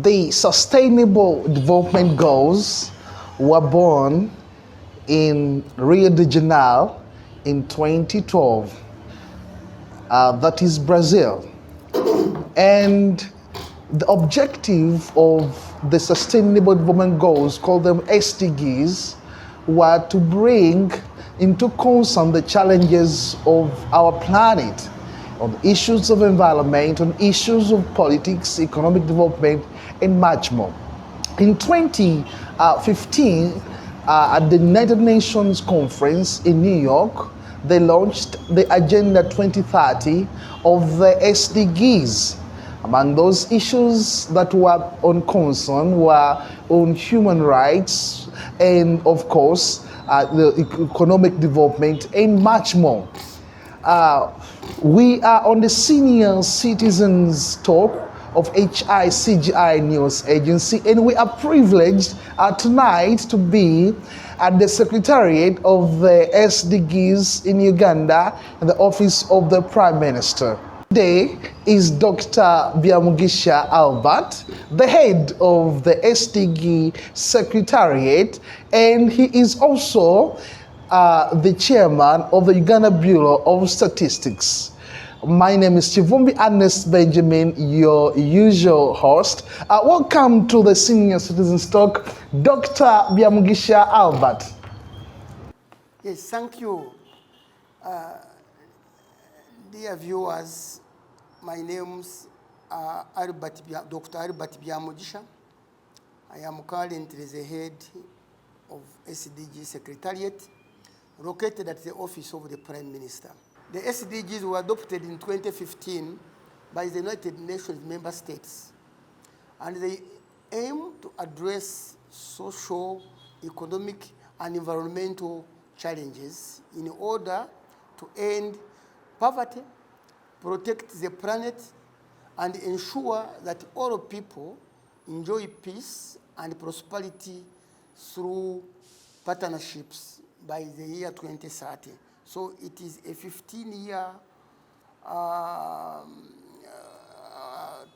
The Sustainable Development Goals were born in Rio de Janeiro in 2012. That is Brazil. And the objective of the Sustainable Development Goals, called them SDGs, were to bring into concern the challenges of our planet, on issues of environment, on issues of politics, economic development, and much more. In 2015, at the United Nations Conference in New York, they launched the Agenda 2030 of the SDGs. Among those issues that were on concern were on human rights and, of course, the economic development and much more. We are on the Senior Citizens Talk of HICGI News Agency, and we are privileged tonight to be at the Secretariat of the SDGs in Uganda in the office of the Prime Minister. Today is Dr. Byamugisha Albert, the head of the SDG Secretariat, and he is also the chairman of the Uganda Bureau of Statistics. My name is Kivumbi Ernest Benjamin, your usual host. Welcome to the Senior Citizens Talk, Dr. Byamugisha Albert. Yes, thank you. Dear viewers, my name's Dr. Albert Byamugisha. I am currently the head of SDG Secretariat, located at the office of the Prime Minister. The SDGs were adopted in 2015 by the United Nations member states, and they aim to address social, economic, and environmental challenges in order to end poverty, protect the planet, and ensure that all people enjoy peace and prosperity through partnerships by the year 2030. So it is a 15-year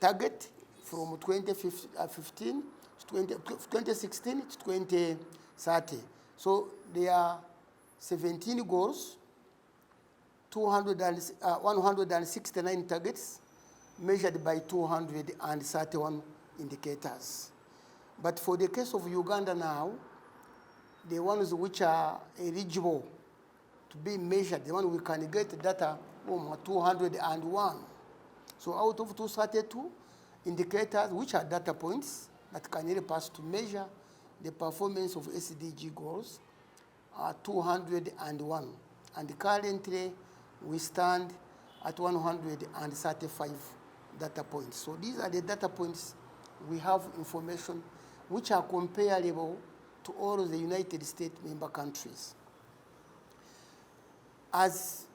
target from 2016 to 2030. So there are 17 goals, 169 targets, measured by 231 indicators. But for the case of Uganda now, the ones which are eligible to be measured, the one we can get data from 201. So out of 232 indicators, which are data points that can help us to measure the performance of SDG goals, are 201. And currently, we stand at 135 data points. So these are the data points we have information which are comparable to all of the United States member countries. As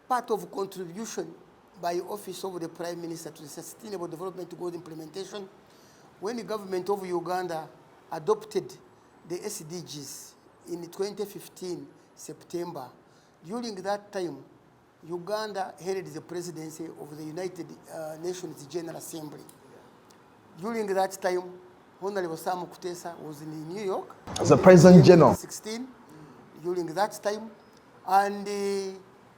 part of contribution by Office of the Prime Minister to the Sustainable Development Goals implementation, when the government of Uganda adopted the SDGs in 2015, September, during that time, Uganda held the presidency of the United Nations General Assembly. During that time, Honorable Sam Kutesa was in New York as a President General. 2016, during that time. And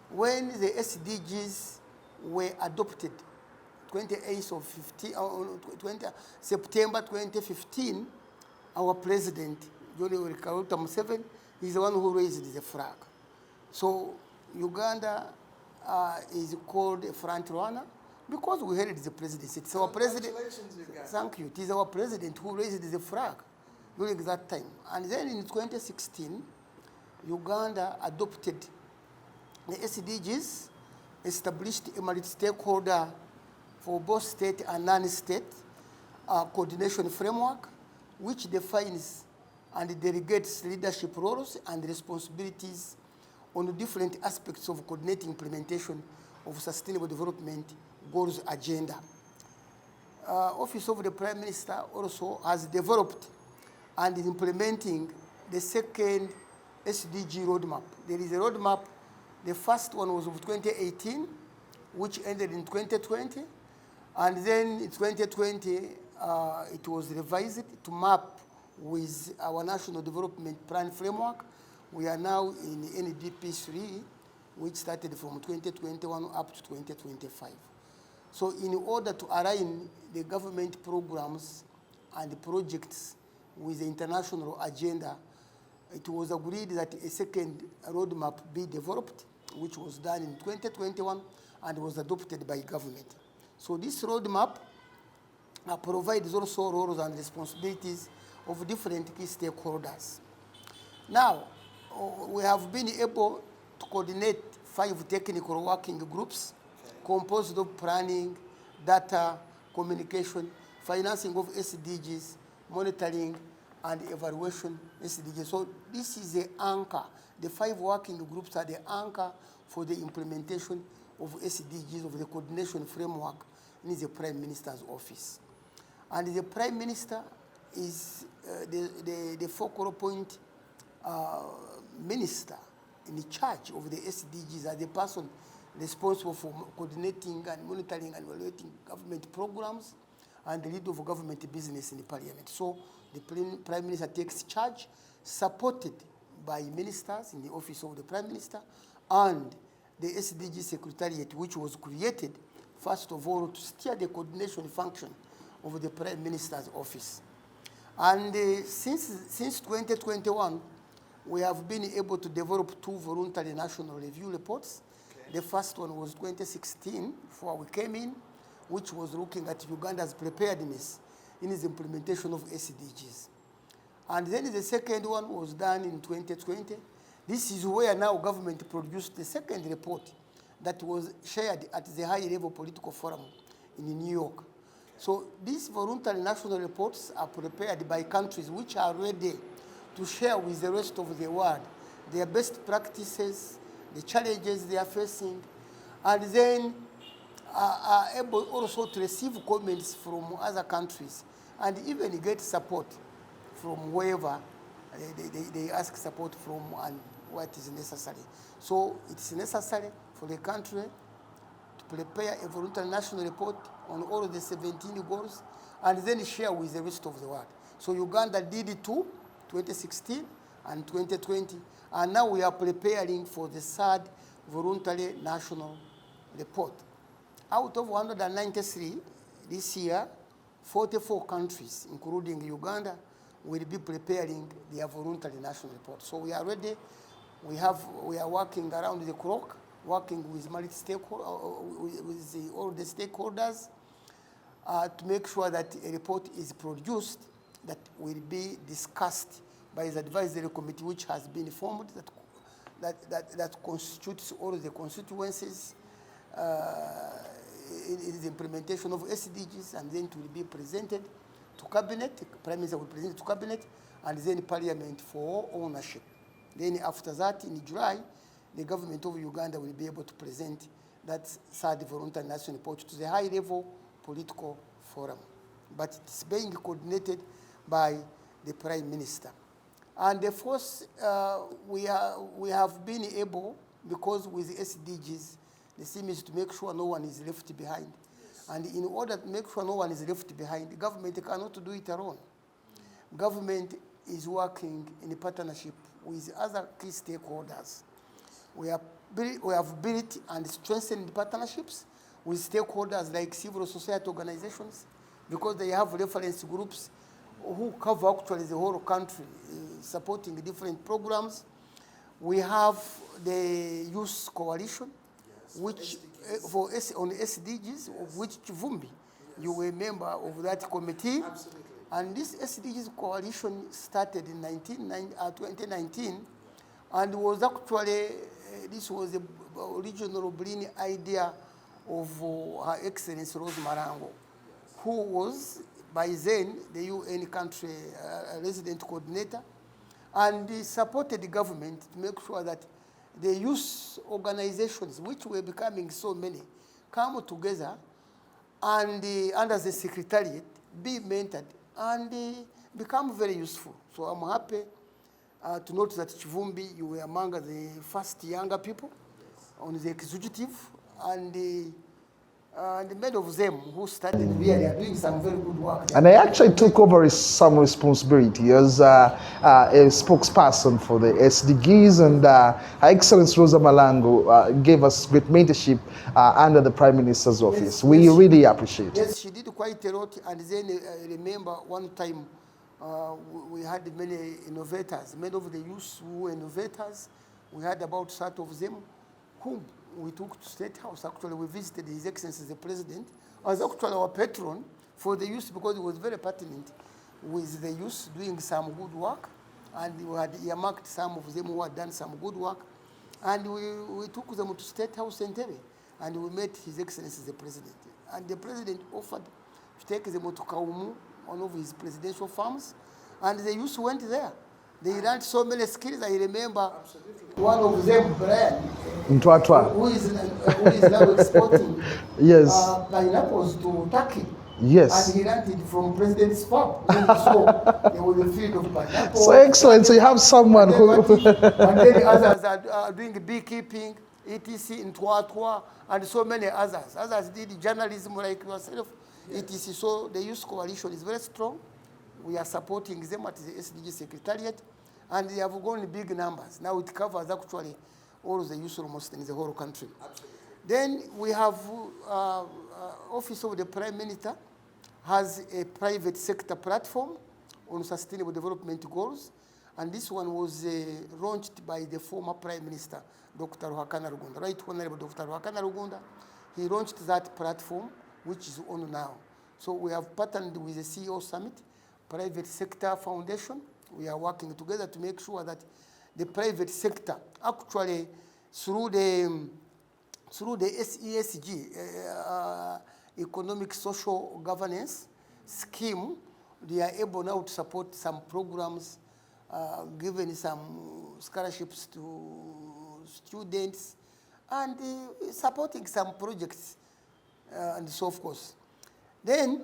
when the SDGs were adopted, 28th of September 2015, our President, John Karuta Museveni, is the one who raised the flag. So Uganda is called a front runner because we held the presidency. It's our president. Thank you. It is our president who raised the flag during that time. And then in 2016, Uganda adopted the SDGs, established a multi-stakeholder for both state and non-state coordination framework, which defines and delegates leadership roles and responsibilities on different aspects of coordinating implementation of Sustainable Development Goals agenda. Office of the Prime Minister also has developed and is implementing the second SDG roadmap. There is a roadmap. The first one was of 2018, which ended in 2020. And then in 2020, it was revised to map with our National Development Plan framework. We are now in NDP 3, which started from 2021 up to 2025. So in order to align the government programs and the projects with the international agenda, it was agreed that a second roadmap be developed, which was done in 2021 and was adopted by government. So this roadmap provides also roles and responsibilities of different key stakeholders. Now, we have been able to coordinate 5 technical working groups composed of planning, data, communication, financing of SDGs, monitoring, and evaluation SDGs. So this is the anchor. The 5 working groups are the anchor for the implementation of SDGs, of the coordination framework in the Prime Minister's office. And the Prime Minister is the focal point minister in charge of the SDGs, as the person responsible for coordinating and monitoring and evaluating government programs and the lead of government business in the parliament. So the Prime Minister takes charge, supported by ministers in the office of the Prime Minister and the SDG Secretariat, which was created, first of all, to steer the coordination function of the Prime Minister's office. And since 2021, we have been able to develop 2 voluntary national review reports. Okay. The first one was 2016, before we came in, which was looking at Uganda's preparedness in its implementation of SDGs. And then the second one was done in 2020. This is where now government produced the second report that was shared at the high-level political forum in New York. So these voluntary national reports are prepared by countries which are ready to share with the rest of the world their best practices, the challenges they are facing, and then are able also to receive comments from other countries and even get support from wherever they ask support from and what is necessary. So it's necessary for the country to prepare a voluntary national report on all of the 17 goals and then share with the rest of the world. So Uganda did it too, 2016 and 2020, and now we are preparing for the 3rd voluntary national report. Out of 193 this year, 44 countries, including Uganda, will be preparing their voluntary national report. So we are ready. We are working around the clock, working with all the stakeholders to make sure that a report is produced that will be discussed by the advisory committee, which has been formed, that constitutes all the constituencies in the implementation of SDGs, and then it will be presented to cabinet. The Prime Minister will present it to cabinet, and then Parliament for ownership. Then after that, in July, the government of Uganda will be able to present that 3rd voluntary national report to the high-level political forum. But it's being coordinated by the Prime Minister. And of course, we have been able, because with the SDGs, the theme is to make sure no one is left behind. Yes. And in order to make sure no one is left behind, the government cannot do it alone. Government is working in a partnership with other key stakeholders. We have built and strengthened partnerships with stakeholders like civil society organizations, because they have reference groups who cover actually the whole country, supporting different programs. We have the Youth Coalition, yes, which on SDGs, of which Kivumbi, yes, you were a member of that committee. Absolutely. And this SDGs coalition started in 2019, and was actually, this was the original brilliant idea of Her Excellency Rose Marango, who was by then the UN country resident coordinator, and he supported the government to make sure that the youth organizations, which were becoming so many, come together and under the Secretariat be mentored and become very useful. So I'm happy to note that Kivumbi, you were among the first younger people, yes, on the executive, and And many of them who started really are doing some very good work. And I actually took over some responsibility as a spokesperson for the SDGs, and Her Excellency Rosa Malango gave us great mentorship under the Prime Minister's office. We really appreciate it. Yes, she did quite a lot. And then I remember one time we had many innovators, many of the youth who were innovators. We had about 30 of them whom we took to State House. Actually, we visited His Excellency the President as actually our patron for the youth, because he was very pertinent with the youth doing some good work. And we had earmarked some of them who had done some good work. And we took them to State House Entebbe, and we met His Excellency the President. And the President offered to take them to Kaumu, one of his presidential farms, and the youth went there. They learned so many skills. I remember one of them, Brian, who is now exporting pineapples to Turkey. Yes. And he learned it from President's farm. So there was a field of pineapples. So excellent. So you have someone who... And then others are doing beekeeping, etc. in Tuatwa, and so many others. Others did journalism like yourself, etc. So the Youth Coalition is very strong. We are supporting them at the SDG Secretariat, and they have gone in big numbers. Now it covers actually all of the youth almost in the whole country. Absolutely. Then we have Office of the Prime Minister has a private sector platform on sustainable development goals, and this one was launched by the former Prime Minister, Dr. Ruhakana Rugunda, Right Honorable Dr. Ruhakana Rugunda. He launched that platform, which is on now. So we have partnered with the CEO Summit, Private Sector Foundation. We are working together to make sure that the private sector, actually through the SESG, Economic Social Governance scheme, they are able now to support some programs, giving some scholarships to students, and supporting some projects, and so forth. Then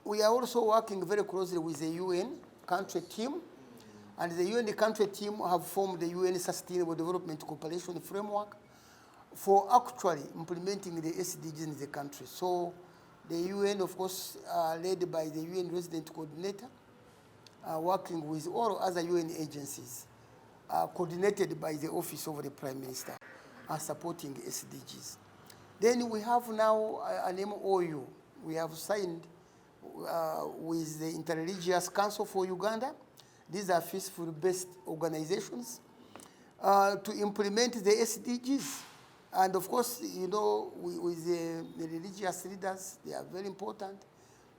we are also working very closely with the UN country team, and the UN country team have formed the UN Sustainable Development Cooperation Framework for actually implementing the SDGs in the country. So the UN, of course, led by the UN Resident Coordinator, working with all other UN agencies, coordinated by the Office of the Prime Minister, are supporting SDGs. Then we have now an MOU. We have signed with the Interreligious Council for Uganda. These are peaceful-based organizations to implement the SDGs. And of course, you know, with the religious leaders, they are very important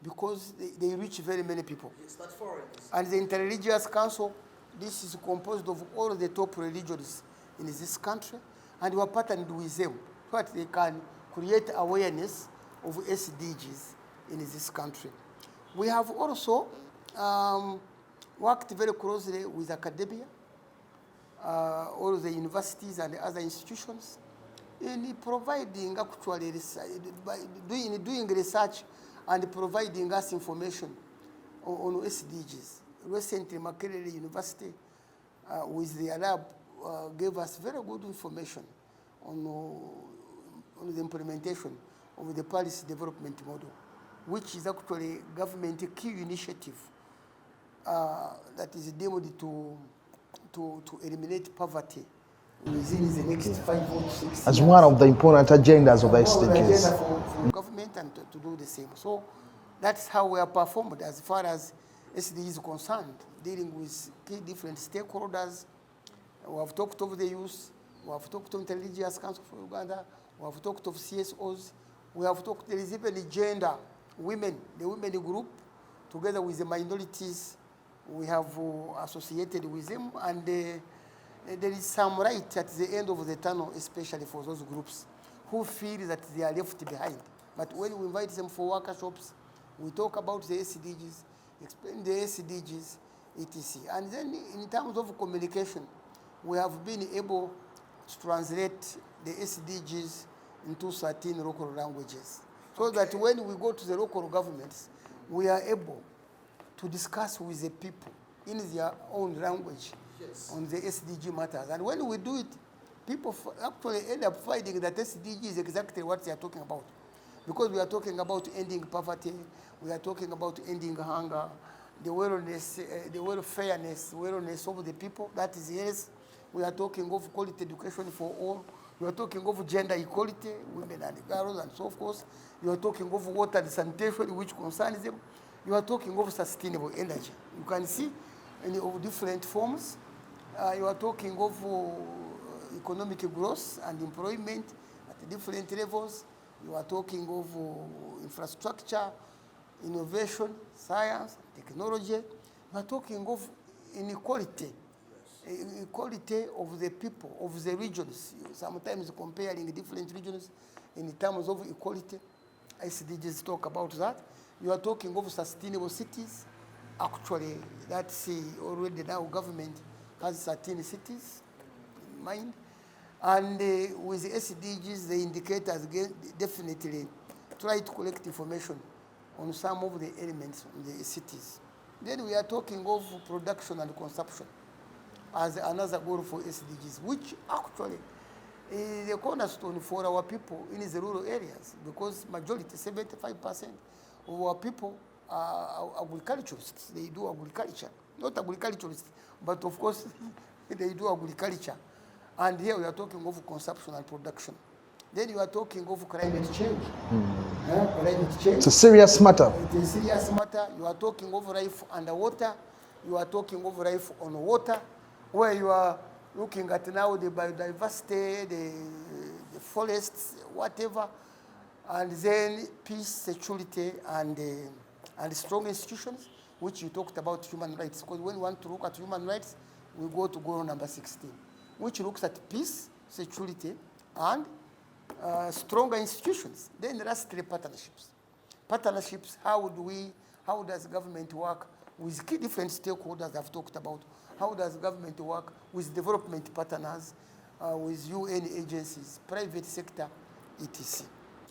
because they reach very many people. Yes, that's foreigners. And the Interreligious Council, this is composed of all the top religions in this country, and we are partnered with them so that they can create awareness of SDGs in this country. We have also worked very closely with academia, all the universities and other institutions, in providing actually by doing research and providing us information on SDGs. Recently, Makerere University with the lab gave us very good information on the implementation of the Paris Development Model, which is actually a government key initiative that is deemed to eliminate poverty within the next 5 or 6 years. As one of the important agendas of SDGs. For government and to do the same. So that's how we are performed as far as SDGs is concerned, dealing with key different stakeholders. We have talked of the youth, we have talked of Interreligious Council for Uganda, we have talked of CSOs, we have talked, there is even gender, women, the women group, together with the minorities, we have associated with them, and there is some light at the end of the tunnel, especially for those groups who feel that they are left behind. But when we invite them for workshops, we talk about the SDGs, explain the SDGs, etc. And then in terms of communication, we have been able to translate the SDGs into 13 local languages, so that when we go to the local governments, we are able to discuss with the people in their own language on the SDG matters. And when we do it, people actually end up finding that SDG is exactly what they are talking about. Because we are talking about ending poverty, we are talking about ending hunger, the wellness, the wellness of the people, that is yes. We are talking of quality education for all. We are talking of gender equality, women and girls and so forth. You are talking of water and sanitation, which concerns them. You are talking of sustainable energy. You can see in of different forms. You are talking of economic growth and employment at different levels. You are talking of infrastructure, innovation, science, technology. You are talking of inequality, equality of the people, of the regions. Sometimes comparing different regions in terms of equality. SDGs talk about that. You are talking of sustainable cities. Actually, that's already now government has 13 cities in mind. And with the SDGs, the indicators definitely try to collect information on some of the elements in the cities. Then we are talking of production and consumption as another goal for SDGs, which actually is a cornerstone for our people in the rural areas, because majority, 75% of our people are agriculturists. They do agriculture. Not agriculturists, but of course, they do agriculture. And here we are talking of consumption and production. Then you are talking of climate change. Climate change. It's a serious matter. It is a serious matter. You are talking of life underwater. You are talking of life on water, where you are looking at now the biodiversity, the forests, whatever, and then peace, security, and strong institutions, which you talked about human rights. Because when we want to look at human rights, we go to goal number 16, which looks at peace, security, and stronger institutions. Then lastly, partnerships. Partnerships, how does government work with key different stakeholders I've talked about? How does government work with development partners, with UN agencies, private sector, etc.?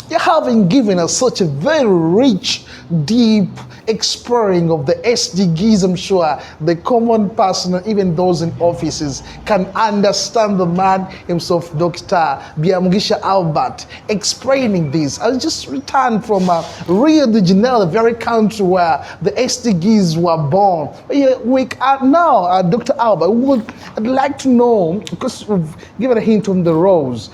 You're having given us such a very rich, deep exploring of the SDGs. I'm sure the common person, even those in offices, can understand the man himself, Dr. Byamugisha Albert, explaining this. I just returned from Rio de Janeiro, the very country where the SDGs were born. We are now, Dr. Albert, I'd like to know, because we've given a hint on the rose,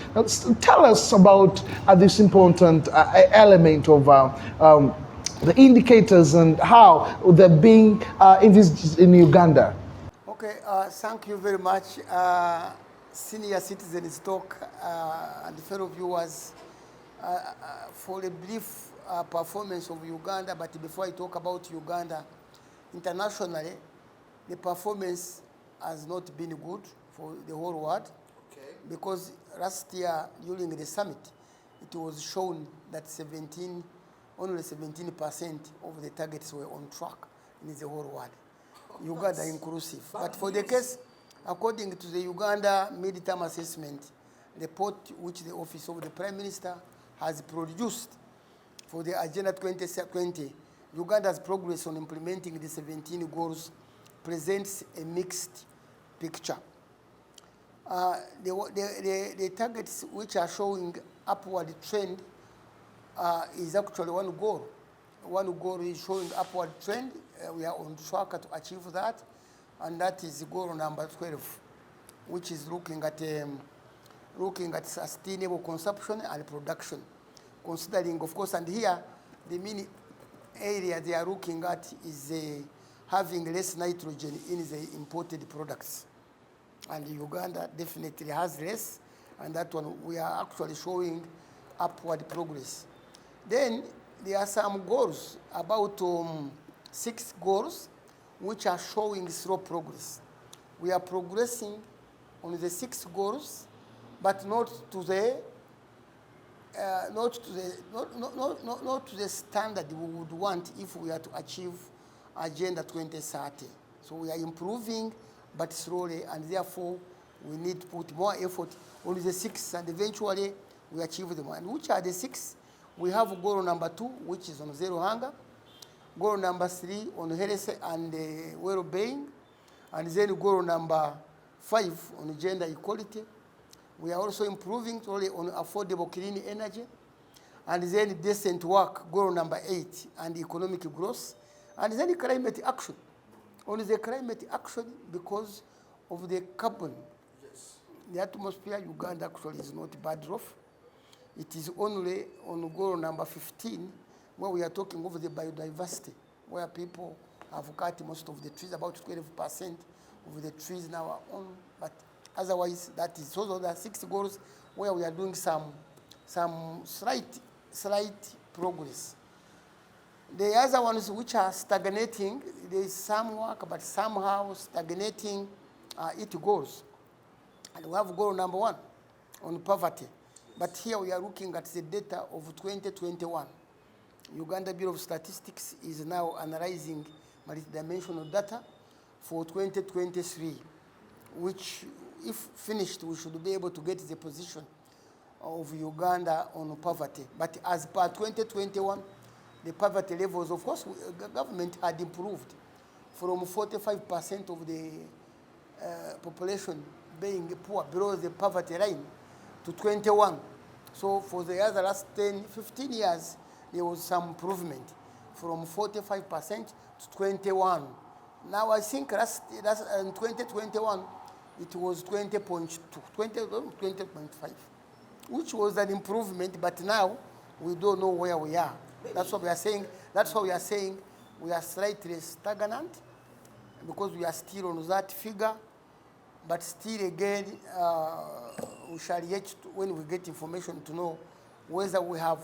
tell us about this important element of the indicators and how they're being envisaged in Uganda. Okay, thank you very much, senior citizens talk and fellow viewers, for a brief performance of Uganda. But before I talk about Uganda, internationally, the performance has not been good for the whole world. Okay. Because last year during the summit, it was shown that only 17% of the targets were on track in the whole world, Uganda inclusive. But for the case, according to the Uganda mid-term assessment report, which the Office of the Prime Minister has produced for the Agenda 2020, Uganda's progress on implementing the 17 goals presents a mixed picture. The targets which are showing upward trend is actually one goal. One goal is showing upward trend. We are on track to achieve that, and that is goal number 12, which is looking at sustainable consumption and production, considering, of course, and here the main area they are looking at is having less nitrogen in the imported products, and Uganda definitely has less. And that one, we are actually showing upward progress. Then there are some goals, about 6 goals, which are showing slow progress. We are progressing on the 6 goals, but not to the standard we would want if we are to achieve Agenda 2030. So we are improving, but slowly, and therefore we need to put more effort on the 6, and eventually we achieve them. And which are the 6? We have goal number 2, which is on zero hunger. Goal number 3 on health and well-being. And then goal number 5 on gender equality. We are also improving totally on affordable clean energy, and then decent work, goal number 8, and economic growth, and then climate action. On the climate action, because of the carbon, the atmosphere, Uganda actually is not bad off. It is only on goal number 15 where we are talking over the biodiversity, where people have cut most of the trees, about 12% of the trees now are on, but otherwise that is, so those are 6 goals where we are doing some slight progress. The other ones which are stagnating, there is some work, but somehow stagnating, it goes. And we have goal number 1 on poverty. But here we are looking at the data of 2021. Uganda Bureau of Statistics is now analyzing multidimensional data for 2023, which, if finished, we should be able to get the position of Uganda on poverty. But as per 2021, the poverty levels, of course, the government had improved from 45% of the population being poor, below the poverty line, to 21. So for the other last 10, 15 years, there was some improvement from 45% to 21. Now I think that's in 2021, it was 20.2, 20.5, which was an improvement, but now we don't know where we are. That's what we are saying. That's why we are saying we are slightly stagnant, because we are still on that figure. But still, again, we shall yet, when we get information, to know whether we have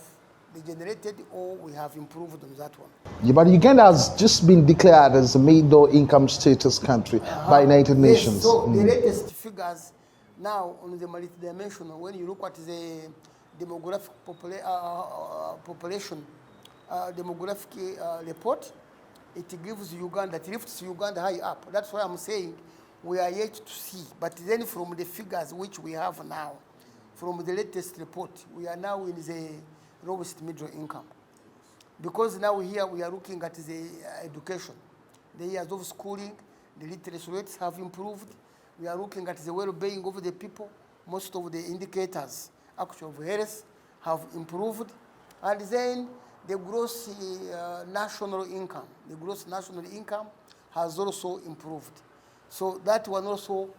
degenerated or we have improved on that one. Yeah, but Uganda has just been declared as a middle income status country by United Nations. So the latest figures now on the multidimensional, when you look at the demographic population demographic report, it gives Uganda, it lifts Uganda high up. That's why I'm saying we are yet to see. But then from the figures which we have now, from the latest report, we are now in the lowest middle income. Because now here we are looking at the education. The years of schooling, the literacy rates have improved. We are looking at the well-being of the people. Most of the indicators, actually, of health have improved. And then the gross national income, has also improved. So that one also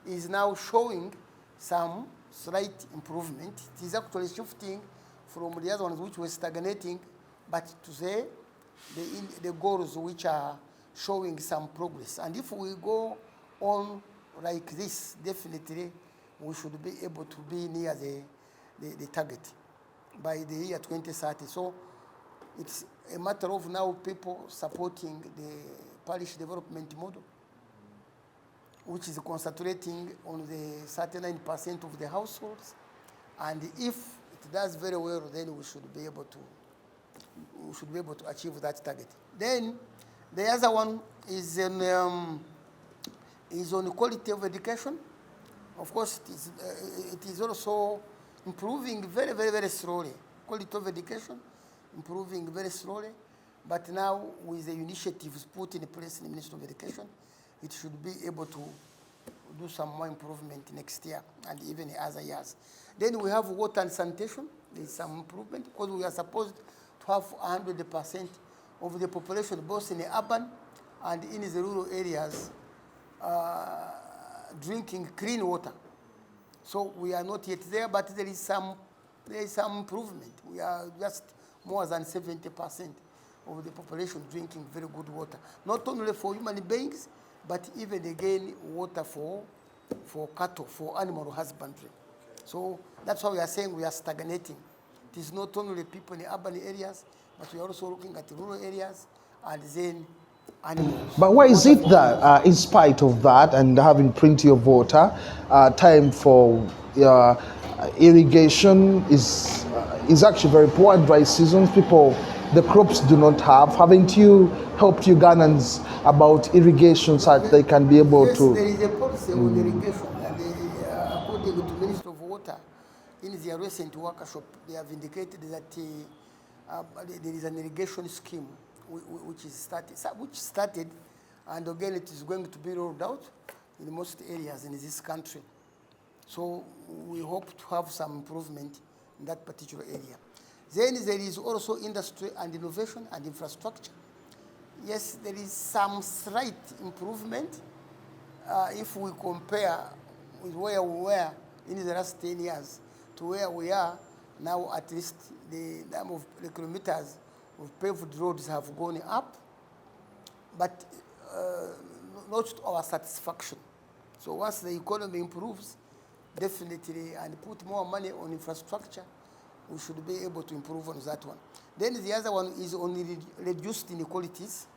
is now showing some slight improvement. It is actually shifting from the other ones which were stagnating, but to say the goals which are showing some progress. And if we go on like this, definitely we should be able to be near the target by the year 2030. So it's a matter of now people supporting the parish development model, which is concentrating on the 39% of the households. And if it does very well, then we should be able to achieve that target. Then the other one is on quality of education. Of course, it is also improving very, very, very slowly. Quality of education improving very slowly. But now, with the initiatives put in place in the Ministry of Education, it should be able to do some more improvement next year and even in other years. Then we have water and sanitation. There is some improvement because we are supposed to have 100% of the population, both in the urban and in the rural areas, drinking clean water. So we are not yet there, but there is some improvement. We are just more than 70% of the population drinking very good water, not only for human beings, but even again water for cattle, for animal husbandry. So that's why we are saying we are stagnating. It is not only people in urban areas, but we are also looking at rural areas and then animals. But why is it that, in spite of that and having plenty of water, time for irrigation is actually very poor? Dry seasons, the crops do not have. Haven't you helped Ugandans about irrigation so that they can be able yes, to? There is a policy on irrigation, and according to the Ministry of Water, in their recent workshop, they have indicated that there is an irrigation scheme which started, and again it is going to be rolled out in most areas in this country. So we hope to have some improvement in that particular area. Then there is also industry and innovation and infrastructure. Yes, there is some slight improvement if we compare with where we were in the last 10 years to where we are now. At least the number of the kilometers of paved roads have gone up, but not to our satisfaction. So once the economy improves, definitely, and put more money on infrastructure, we should be able to improve on that one. Then the other one is on reduced inequalities,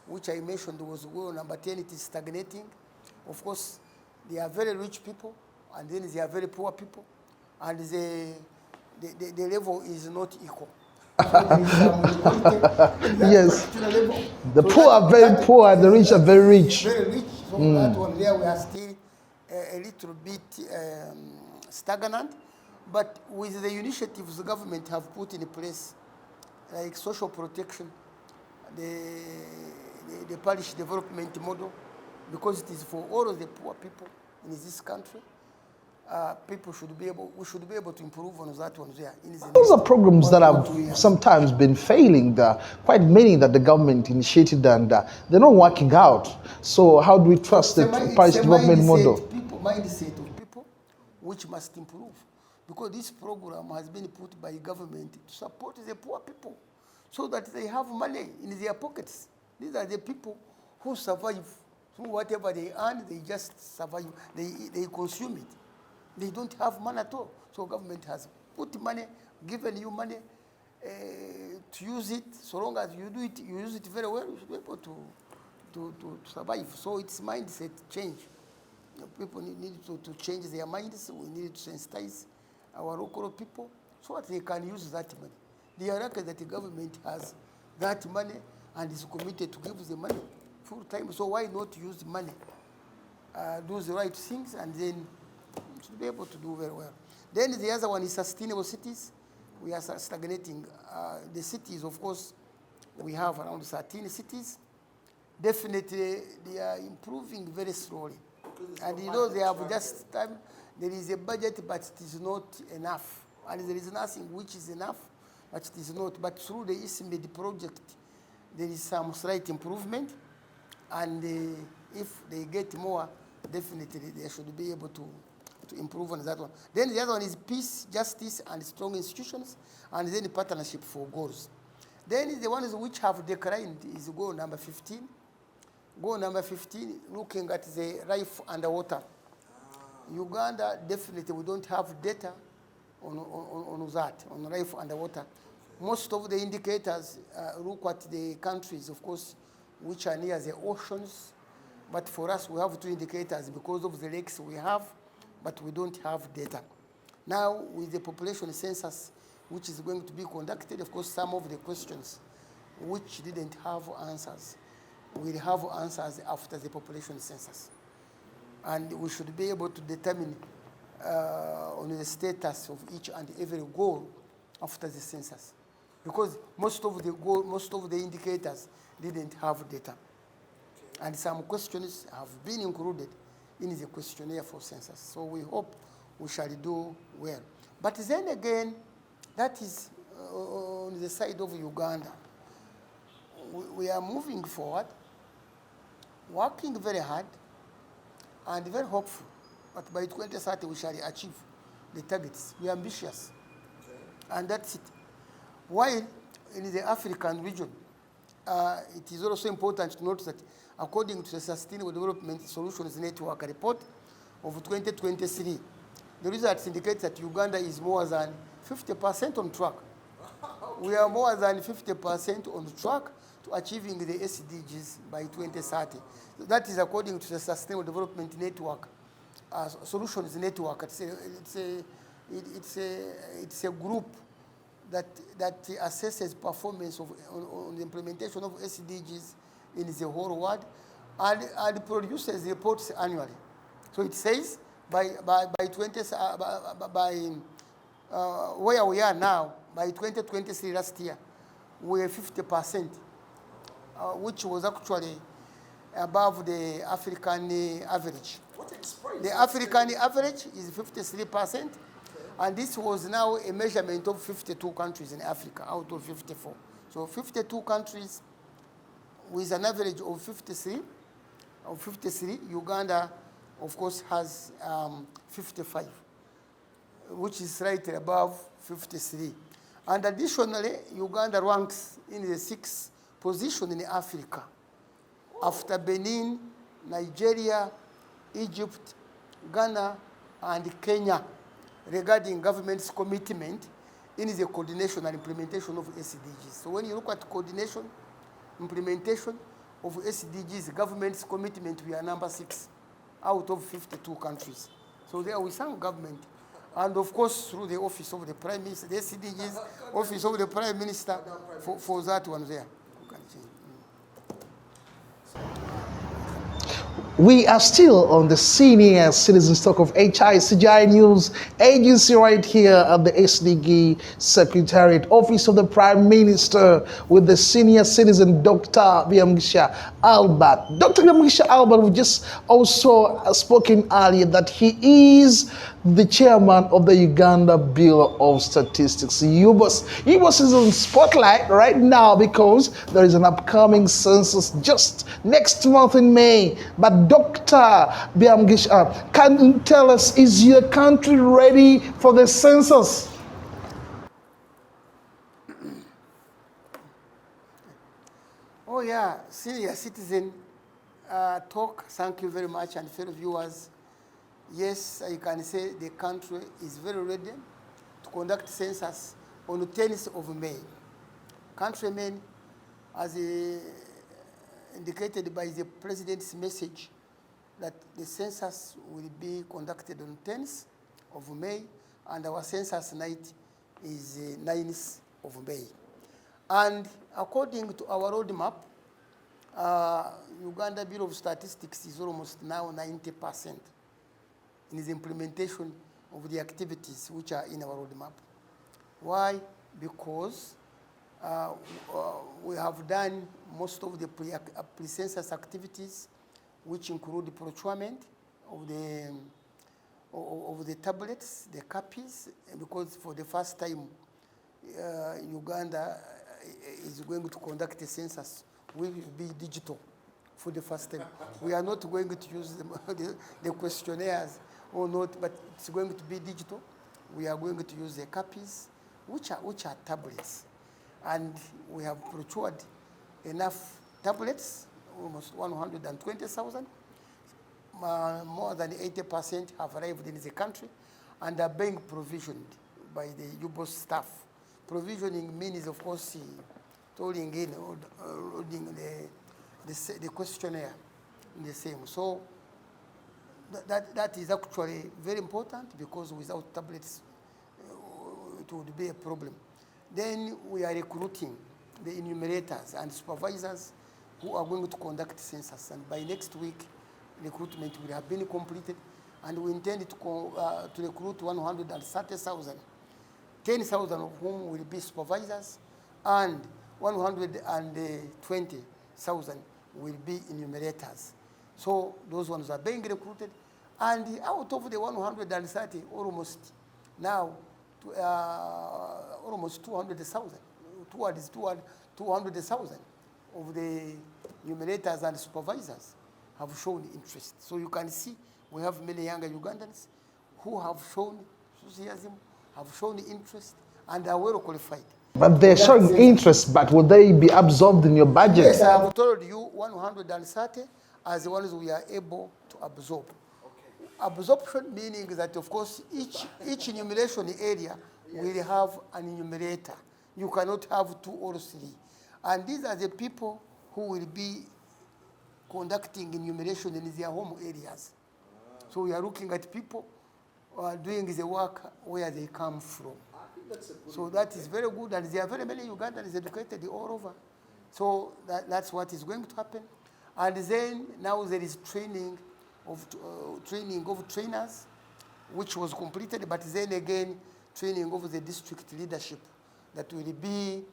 which I mentioned was goal number 10, it is stagnating. Of course, they are very rich people, and then they are very poor people, and the level is not equal. So there is some inequality. Yes. The poor are very poor, and the rich are very rich. Very rich. So that one there, we are still a little bit stagnant. But with the initiatives the government have put in place, like social protection, the parish development model, because it is for all of the poor people in this country, we should be able to improve on that one there. Those are programs that have sometimes been failing. There are quite many that the government initiated, and they're not working out. So how do we trust the parish development model? Mindset of people which must improve, because this program has been put by government to support the poor people so that they have money in their pockets. These are the people who survive through whatever they earn. They just survive. They consume it. They don't have money at all. So government has put money, given you money to use it. So long as you do it, you use it very well, you should be able to survive. So it's mindset change. People need to change their minds. We need to sensitize our local people so that they can use that money. They are lucky that the government has that money and is committed to give the money full time. So why not use the money, do the right things, and then should be able to do very well. Then the other one is sustainable cities. We are stagnating. The cities, of course, we have around 13 cities. Definitely, they are improving very slowly. And you know, they have just time. There is a budget, but it is not enough. And there is nothing which is enough, but it is not. But through the EastMed project, there is some slight improvement. And if they get more, definitely they should be able to improve on that one. Then the other one is peace, justice, and strong institutions, and then the partnership for goals. Then the ones which have declined is goal number 15. Goal number 15, looking at the life underwater. Uganda, definitely we don't have data on that, on life underwater. Most of the indicators look at the countries, of course, which are near the oceans. But for us, we have two indicators because of the lakes we have, but we don't have data. Now, with the population census, which is going to be conducted, of course, some of the questions which didn't have answers will have answers after the population census. And we should be able to determine on the status of each and every goal after the census. Because most of the indicators didn't have data. And some questions have been included in the questionnaire for census. So we hope we shall do well. But then again, that is on the side of Uganda. We are moving forward, working very hard, and very hopeful. But by 2030, we shall achieve the targets. We are ambitious. Okay. And that's it. While in the African region, it is also important to note that according to the Sustainable Development Solutions Network report of 2023, the results indicate that Uganda is more than 50% on track. We are more than 50% on track to achieving the SDGs by 2030. That is according to the Sustainable Development Network, Solutions Network. It's a group that assesses performance on the implementation of SDGs in the whole world and produces reports annually. So it says by where we are now, by 2023 last year, we were 50%, which was actually above the African average. The African average is 53%, and this was now a measurement of 52 countries in Africa out of 54. So 52 countries with an average of 53. Uganda, of course, has 55, which is slightly above 53. And additionally, Uganda ranks in the 6th position in Africa after Benin, Nigeria, Egypt, Ghana, and Kenya regarding government's commitment in the coordination and implementation of SDGs. So when you look at coordination, implementation of SDGs, government's commitment, we are number 6 out of 52 countries. So there we thank government. And of course, through the office of the Prime Minister, the SDGs, office of the Prime Minister, for that one there. We are still on the Senior Citizens Talk of HICGI News Agency right here at the SDG Secretariat, Office of the Prime Minister, with the senior citizen, Dr. Byamugisha Albert. Dr. Byamugisha Albert, we just also spoken earlier that he is the chairman of the Uganda Bureau of Statistics, UBOS. UBOS is on spotlight right now because there is an upcoming census just next month in May. But Dr. Byamugisha, can you tell us, is your country ready for the census? Oh yeah, senior citizen talk. Thank you very much, and fellow viewers. Yes, I can say the country is very ready to conduct census on the 10th of May. Countrymen, as indicated by the President's message, that the census will be conducted on 10th of May, and our census night is 9th of May. And according to our roadmap, Uganda Bureau of Statistics is almost now 90% in the implementation of the activities which are in our roadmap. Why? Because we have done most of the pre-census activities, which include the procurement of the tablets, the copies, because for the first time, Uganda is going to conduct a census will be digital for the first time. We are not going to use the questionnaires or not, but it's going to be digital. We are going to use the copies, which are tablets. And we have procured enough tablets, almost 120,000. More than 80% have arrived in the country and are being provisioned by the UBOS staff. Provisioning means, of course, tolling in or loading the questionnaire in the same. So that is actually very important, because without tablets, it would be a problem. Then we are recruiting the enumerators and supervisors who are going to conduct census. And by next week, recruitment will have been completed. And we intend to recruit 130,000, 10,000 of whom will be supervisors, and 120,000 will be enumerators. So those ones are being recruited. And out of the 130, almost now, almost 200,000, 200,000 of the enumerators and supervisors have shown interest. So you can see we have many younger Ugandans who have shown enthusiasm, have shown interest, and are well qualified. But they're showing interest, but will they be absorbed in your budget? Yes, I have told you 130 as the ones we are able to absorb. Okay. Absorption meaning that, of course, each enumeration area will have an enumerator. You cannot have 2 or 3. And these are the people who will be conducting enumeration in their home areas. So we are looking at people who are doing the work where they come from. So that is very good, and there are very many Ugandans educated all over. So that's what is going to happen. And then now there is training of trainers, which was completed, but then again, training of the district leadership that will be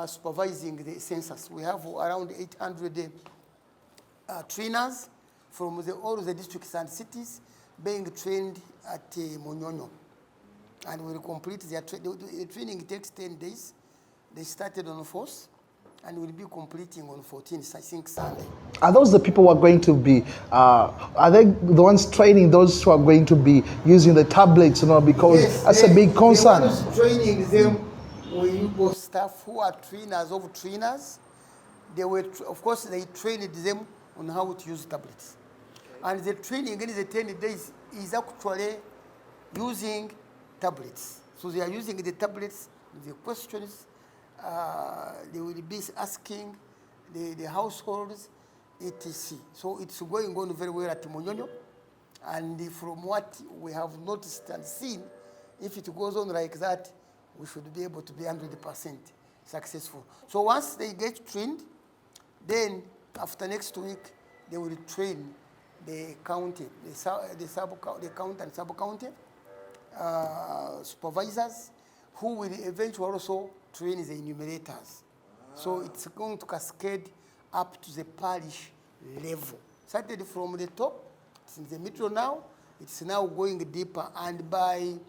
supervising the census. We have around 800 trainers from all the districts and cities being trained at Munyonyo. And will complete their the training takes 10 days. They started on 4th and will be completing on 14th, I think, Sunday. Are those the people who are going to be, are they the ones training those who are going to be using the tablets, because yes, that's a big concern. The ones training them were UBOS staff who are trainers of trainers. They were, of course, they trained them on how to use tablets. And the training in the 10 days is actually using tablets. So they are using the tablets, the questions, they will be asking the households, etc. So it's going on very well at Munyonyo. And from what we have noticed and seen, if it goes on like that, we should be able to be 100% successful. So once they get trained, then after next week, they will train the county, the county and sub-county supervisors, who will eventually also train the enumerators. So it's going to cascade up to the parish level. Started from the top, it's in the middle now, it's now going deeper, and by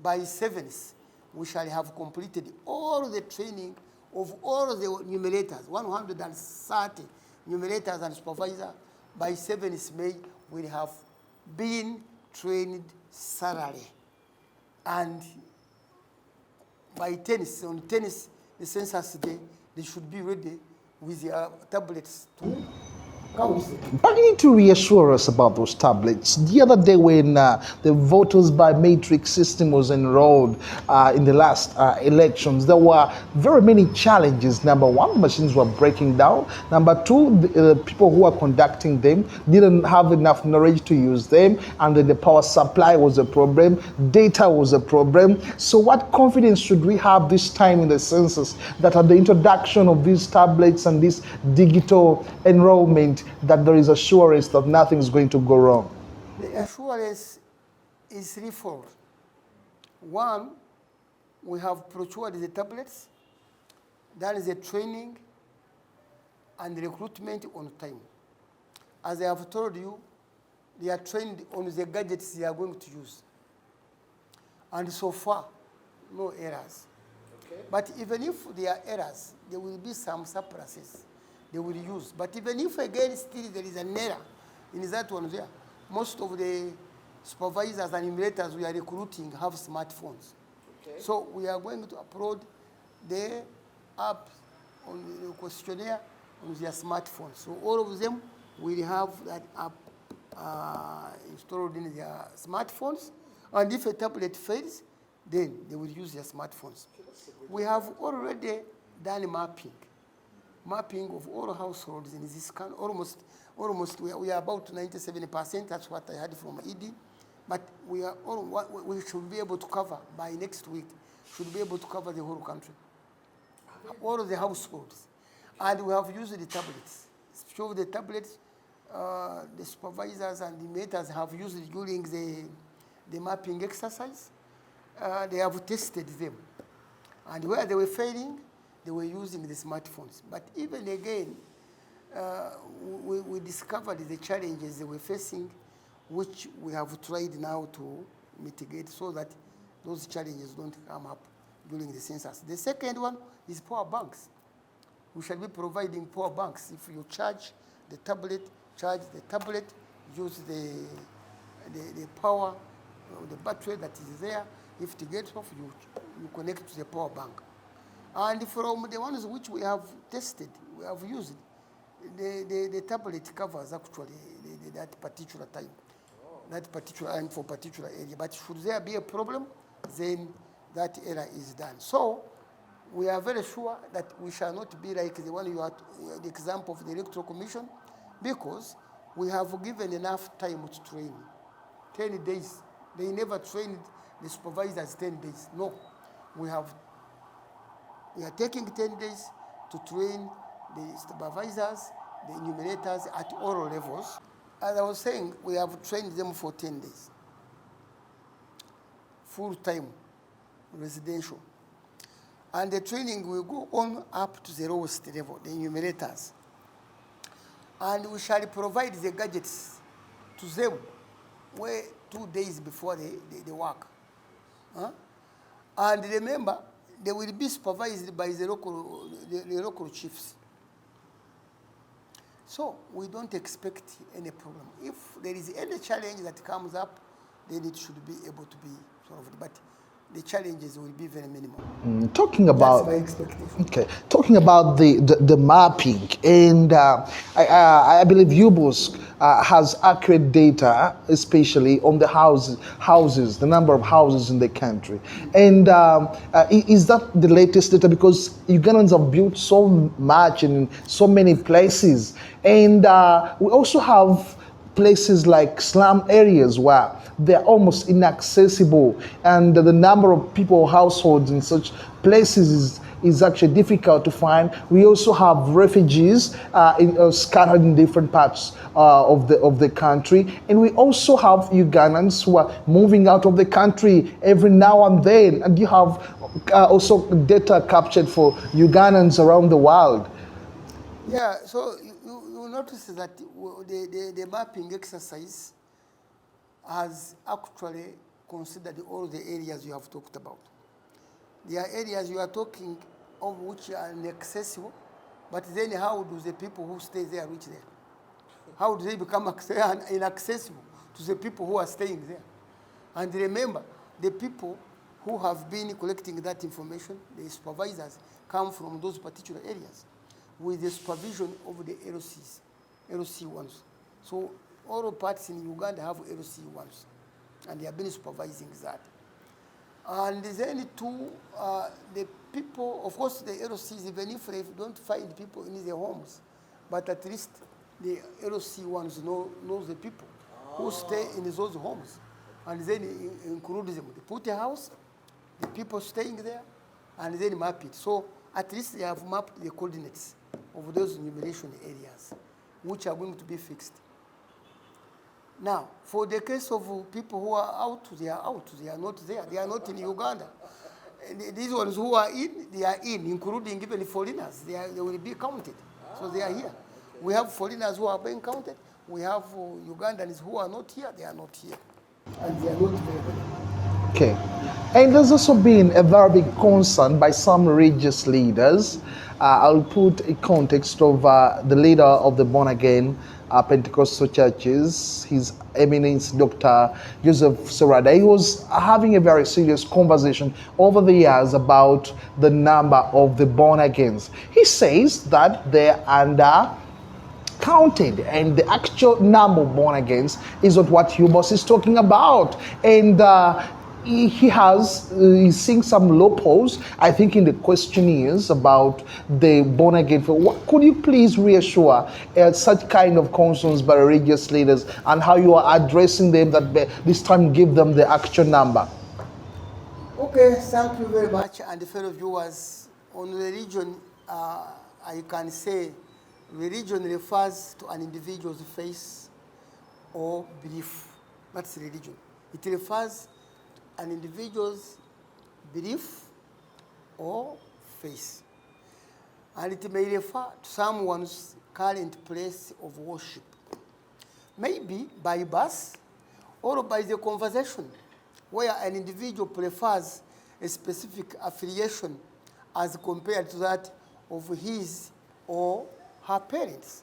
7th, we shall have completed all the training of all the enumerators, 130 enumerators and supervisors. By 7th May, will have been trained thoroughly. And by 10th, on 10th, the census day, they should be ready with their tablets to count. But you need to reassure us about those tablets. The other day when the voters biometric system was enrolled in the last elections, there were very many challenges. Number one, the machines were breaking down. Number two, the people who were conducting them didn't have enough knowledge to use them, and then the power supply was a problem, data was a problem. So what confidence should we have this time in the census that at the introduction of these tablets and this digital enrollment, that there is assurance that nothing is going to go wrong? The assurance is threefold. One, we have procured the tablets. That is the training and recruitment on time. As I have told you, they are trained on the gadgets they are going to use. And so far, no errors. Okay. But even if there are errors, there will be some surpluses they will use. But even if again still there is an error in that one there, most of the supervisors and emulators we are recruiting have smartphones. Okay. So we are going to upload the app on the questionnaire on their smartphones. So all of them will have that app installed in their smartphones. And if a tablet fails, then they will use their smartphones. We have already done mapping of all households in this country. Almost we are about 97%. That's what I heard from ED. But we should be able to cover by next week. Should be able to cover the whole country, all of the households, and we have used the tablets. Few of the tablets, the supervisors and the meters have used it during the mapping exercise. They have tested them, and where they were failing, they were using the smartphones. But even again, we discovered the challenges they were facing, which we have tried now to mitigate so that those challenges don't come up during the census. The second one is power banks. We shall be providing power banks. If you charge the tablet, use the power, the battery that is there. If it gets off, you connect to the power bank. And from the ones which we have tested, we have used, the tablet covers actually that particular time, that particular and for particular area. But should there be a problem, then that error is done. So we are very sure that we shall not be like the one you had, the example of the Electoral Commission, because we have given enough time to train. 10 days. They never trained the supervisors 10 days. No. We are taking 10 days to train the supervisors, the enumerators at all levels. As I was saying, we have trained them for 10 days. Full-time, residential. And the training will go on up to the lowest level, the enumerators. And we shall provide the gadgets to them were 2 days before the work. And remember, they will be supervised by the local chiefs. So we don't expect any problem. If there is any challenge that comes up, then it should be able to be solved. But the challenges will be very minimal. Talking about, that's my expectation. Okay, talking about the mapping, and I believe UBOS has accurate data, especially on the houses, the number of houses in the country. And is that the latest data? Because Ugandans have built so much in so many places, and we also have places like slum areas where they're almost inaccessible, and the number of people, households in such places is actually difficult to find. We also have refugees scattered in different parts of the country, and we also have Ugandans who are moving out of the country every now and then. And you have also data captured for Ugandans around the world. Yeah, so you notice that the mapping exercise has actually considered all the areas you have talked about. There are areas you are talking of which are inaccessible, but then how do the people who stay there reach there? How do they become inaccessible to the people who are staying there? And remember, the people who have been collecting that information, the supervisors, come from those particular areas with the supervision of the LC ones. So all parts in Uganda have LC ones, and they have been supervising that. And then the people, of course, the LCs, even if they don't find people in their homes, but at least the LC ones know the people who stay in those homes, and then include them. They put a house, the people staying there, and then map it. So at least they have mapped the coordinates of those enumeration areas, which are going to be fixed. Now, for the case of people who are out, they are out. They are not there. They are not in Uganda. And these ones who are in, they are in, including even foreigners. They will be counted. So they are here. We have foreigners who are being counted. We have Ugandans who are not here. They are not here. And they are not there. Okay. And there's also been a very big concern by some religious leaders. I'll put a context of the leader of the born-again Pentecostal churches, His Eminence Dr. Joseph Serrada. He was having a very serious conversation over the years about the number of the born-agains. He says that they're counted, and the actual number of born-agains is not what UBOS is talking about. And he's seeing some loopholes, I think, in the questionnaires about the born again. What could you please reassure such kind of concerns by religious leaders, and how you are addressing them, that this time give them the actual number? Okay, thank you very much. And the fellow viewers, on religion, I can say religion refers to an individual's faith or belief. That's religion. It refers an individual's belief or faith. And it may refer to someone's current place of worship, maybe by birth or by the conversation, where an individual prefers a specific affiliation as compared to that of his or her parents.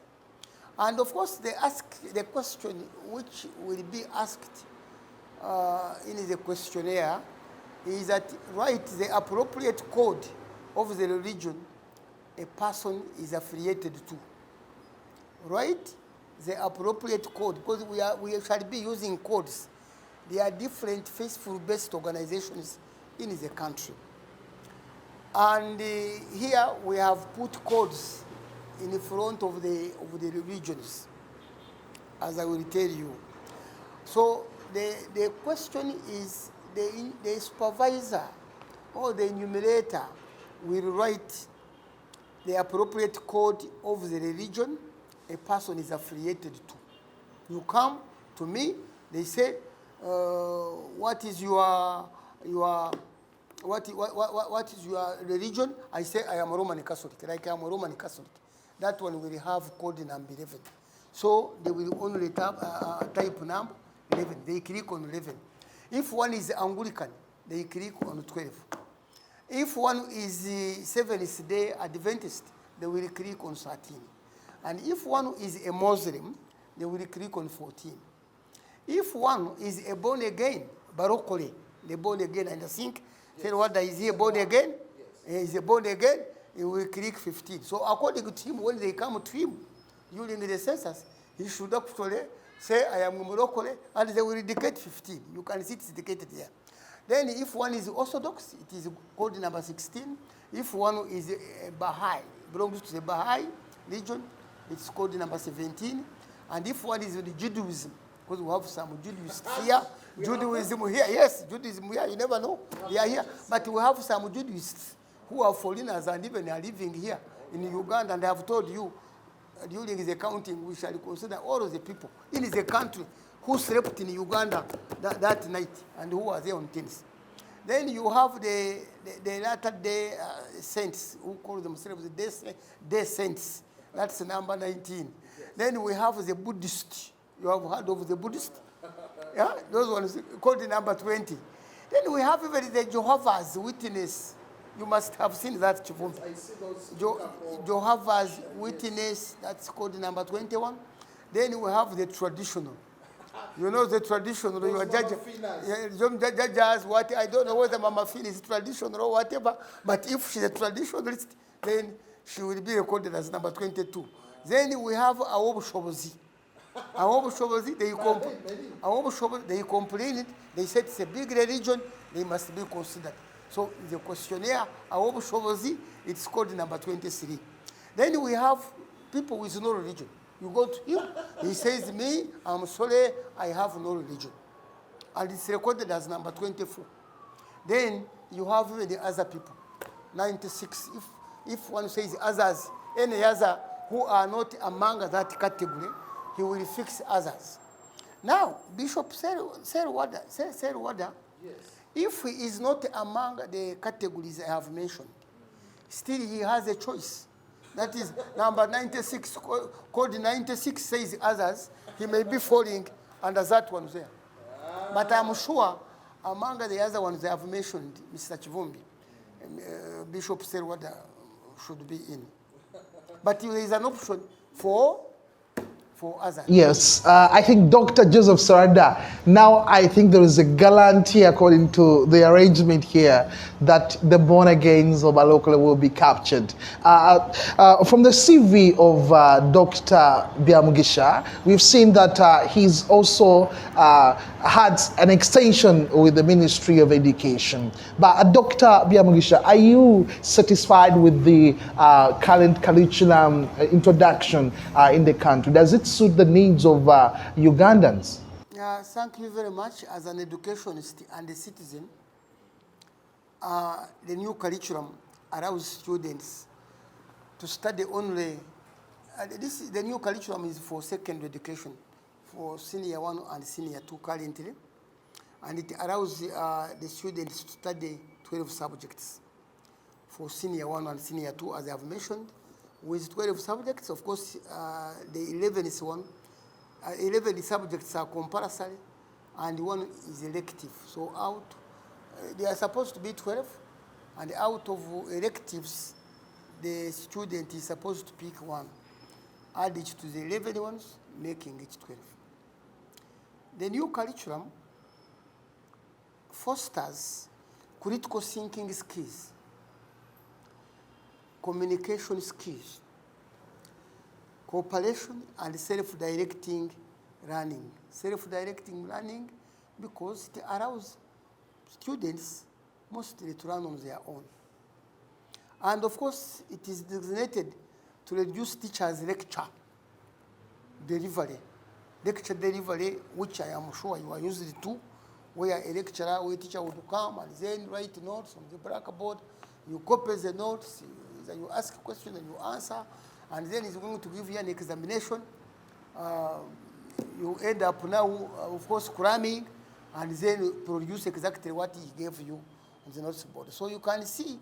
And of course, they ask the question which will be asked in the questionnaire is that write the appropriate code of the religion a person is affiliated to. Write the appropriate code, because we shall be using codes. There are different faithful-based organizations in the country. And here we have put codes in the front of the religions, as I will tell you. So the question is, the supervisor or the enumerator will write the appropriate code of the religion a person is affiliated to. You come to me, they say, what is your religion? I say I am a Roman Catholic, like I am a Roman Catholic. That one will have code number 11. So they will only type number 11. They click on 11. If one is Anglican, they click on 12. If one is Seventh-day Adventist, they will click on 13. And if one is a Muslim, they will click on 14. If one is a born again, Barokole, the born again, and I think, say what is he born again? Yes. Is he born again? He will click 15. So according to him, when they come to him during the census, he should actually say, I am Morocco, and they will indicate 15. You can see it's indicated there. Then if one is Orthodox, it is code number 16. If one is Baha'i, belongs to the Baha'i religion, it's code number 17. And if one is with Judaism, because we have some Judaists here, Judaism here, yes, Judaism here, you never know, they are here. But we have some Judaists who are foreigners and even are living here in Uganda, and I have told you, during the counting, we shall consider all of the people in the country who slept in Uganda that night and who were there on things. Then you have the latter-day saints who call themselves the day saints. That's number 19. Yes. Then we have the Buddhist. You have heard of the Buddhist? Yeah, those ones called number 20. Then we have even the Jehovah's Witness. You must have seen that, Kivumbi. I see those. Jehovah's Witness, that's called number 21. Then we have the traditional. You know the traditional, you are judges, what, I don't know whether Mama Phil is traditional or whatever, but if she's a traditionalist, then she will be recorded as number 22. Then we have Awobu Shobozi. Awobu Shobozi, they complain, they said it's a big religion, they must be considered. So the questionnaire, Awobu Shobozi, it's called number 23. Then we have people with no religion. You go to him, he says, me, I'm sorry, I have no religion. And it's recorded as number 24. Then you have even the other people, 96. If one says others, any other who are not among that category, he will fix others. Now, Bishop Serwada, yes. If he is not among the categories I have mentioned, still he has a choice. That is number 96, code 96 says others. He may be falling under that one there. But I'm sure among the other ones I have mentioned, Mr. Kivumbi, Bishop Serwada should be in. But there is an option for others. Yes, I think Dr. Joseph Sarada, now I think there is a guarantee according to the arrangement here that the born-agains of Balokole will be captured. From the CV of Dr. Byamugisha, we've seen that he's also had an extension with the Ministry of Education. But Dr. Byamugisha, are you satisfied with the current curriculum introduction in the country? Does it suit the needs of Ugandans? Thank you very much. As an educationist and a citizen, the new curriculum allows students to study only, the new curriculum is for secondary education, for senior 1 and senior 2 currently, and it allows the students to study 12 subjects for senior 1 and senior 2, as I have mentioned. With 12 subjects, of course, the 11th one, 11 subjects are compulsory, and 1 is elective. So they are supposed to be 12, and out of electives, the student is supposed to pick 1, add it to the 11 ones, making it 12. The new curriculum fosters critical thinking skills, communication skills, cooperation, and self-directing learning. Self-directing learning because it allows students mostly to learn on their own. And of course, it is designated to reduce teachers' lecture delivery, which I am sure you are used to, where a lecturer or a teacher would come and then write notes on the blackboard. You copy the notes, you ask a question and you answer, and then he's going to give you an examination. You end up now, of course, cramming, and then produce exactly what he gave you on the notes board. So you can see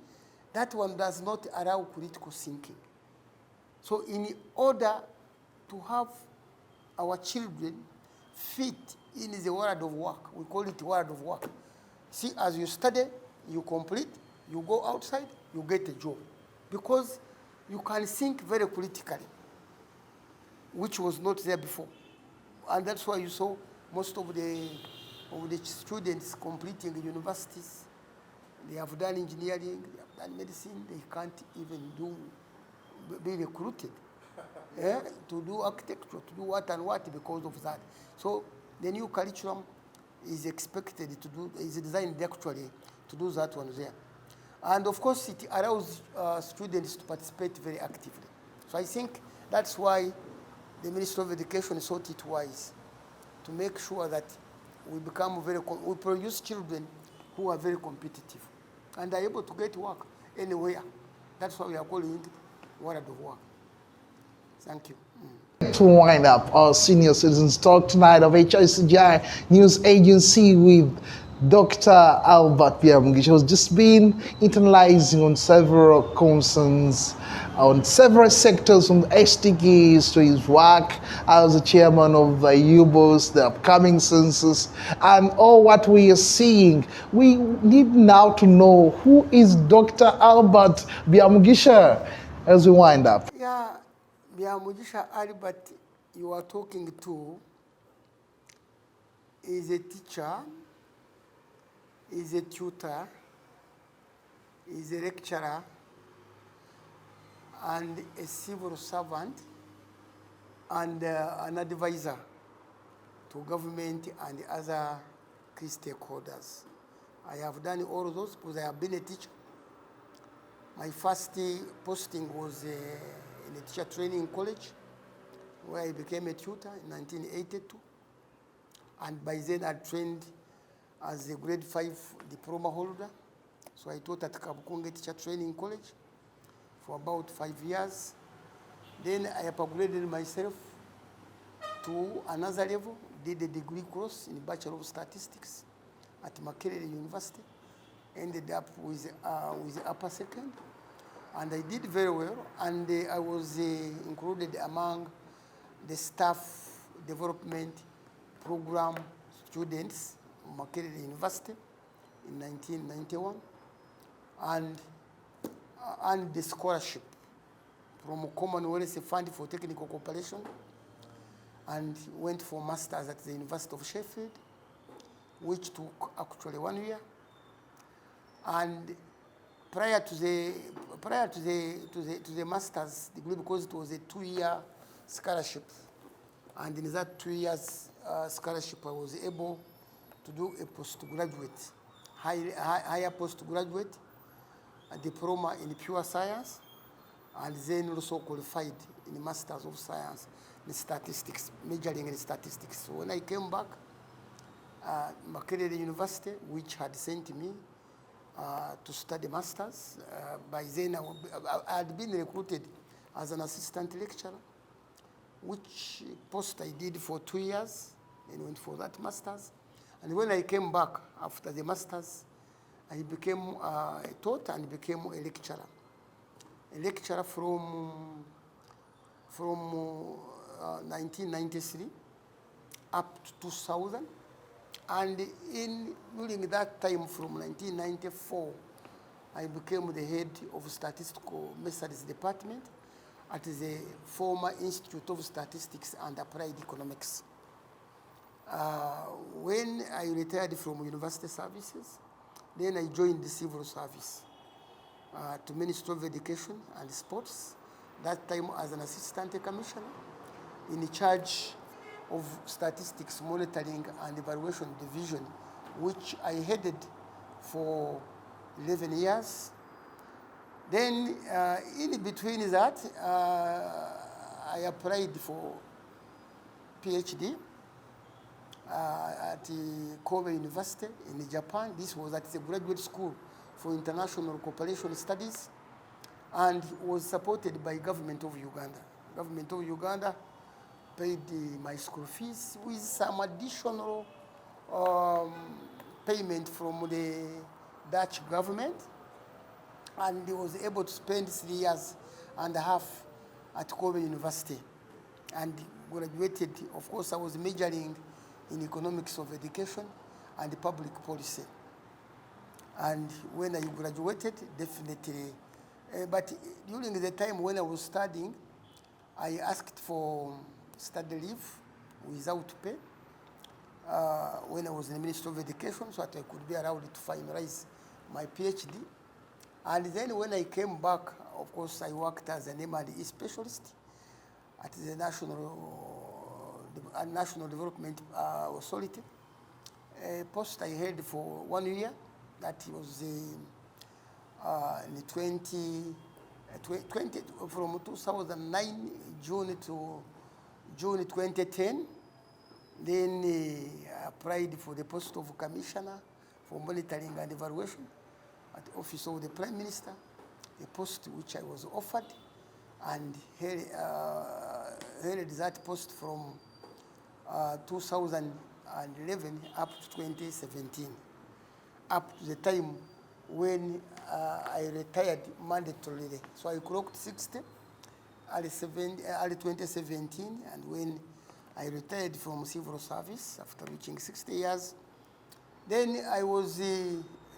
that one does not allow critical thinking. So in order to have our children fit in the world of work. We call it world of work. See, as you study, you complete, you go outside, you get a job. Because you can think very critically, which was not there before. And that's why you saw most of the students completing the universities. They have done engineering, they have done medicine, they can't even be recruited to do architecture, to do what and what because of that. So the new curriculum is expected to do, is designed actually to do that one there. And of course, it allows students to participate very actively. So I think that's why the Ministry of Education thought it wise to make sure that we become we produce children who are very competitive and are able to get work anywhere. That's why we are calling it world of work. Thank you. To wind up our senior citizens talk tonight of HICGI News Agency with Dr. Albert Byamugisha, who's just been internalizing on several concerns, on several sectors from SDGs to his work as the chairman of the UBOS, the upcoming census, and all what we are seeing. We need now to know who is Dr. Albert Byamugisha as we wind up. Yeah, Byamugisha Albert, you are talking to, is a teacher, is a tutor, is a lecturer, and a civil servant, and an advisor to government and other key stakeholders. I have done all of those because I have been a teacher. My first posting was in a teacher training college, where I became a tutor in 1982. And by then I trained as a grade 5 diploma holder. So I taught at Kabukunge Teacher Training College for about 5 years. Then I upgraded myself to another level, did a degree course in Bachelor of Statistics at Makerere University, ended up with upper second, and I did very well, and I was included among the staff development program students of Makerere University in 1991, and the scholarship from Commonwealth Fund for Technical Cooperation, and went for masters at the University of Sheffield, which took actually 1 year. And prior to the master's degree, because it was a 2-year scholarship, and in that 2 years scholarship, I was able to do a postgraduate, higher postgraduate, a diploma in pure science, and then also qualified in Masters of Science in Statistics, majoring in statistics. So when I came back, Makerere University, which had sent me to study masters, by then I had been recruited as an assistant lecturer, which post I did for 2 years, and went for that masters. And when I came back after the masters, I became taught and became a lecturer. A lecturer from 1993 up to 2000. And during that time, from 1994, I became the head of Statistical Methods Department at the former Institute of Statistics and Applied Economics. When I retired from university services, then I joined the civil service to Ministry of Education and Sports, that time as an assistant commissioner in charge of statistics monitoring and evaluation division, which I headed for 11 years. Then in between that, I applied for PhD at Kobe University in Japan. This was at the graduate school for international cooperation studies, and was supported by government of Uganda. Government of Uganda paid my school fees with some additional payment from the Dutch government, and I was able to spend 3.5 years at Kobe University. And graduated, of course, I was majoring in economics of education and public policy. And when I graduated, definitely, but during the time when I was studying, I asked for study leave without pay when I was in the Ministry of Education, so that I could be allowed to finalize my PhD. And then when I came back, of course, I worked as an M&E specialist at the National Development Authority, a post I held for 1 year. That was in 20, from 2009, June to June 2010. Then I applied for the post of Commissioner for Monitoring and Evaluation at the Office of the Prime Minister, a post which I was offered, and held that post from 2011 up to 2017, up to the time when I retired mandatorily. So I clocked 60 early 2017, and when I retired from civil service after reaching 60 years, then I was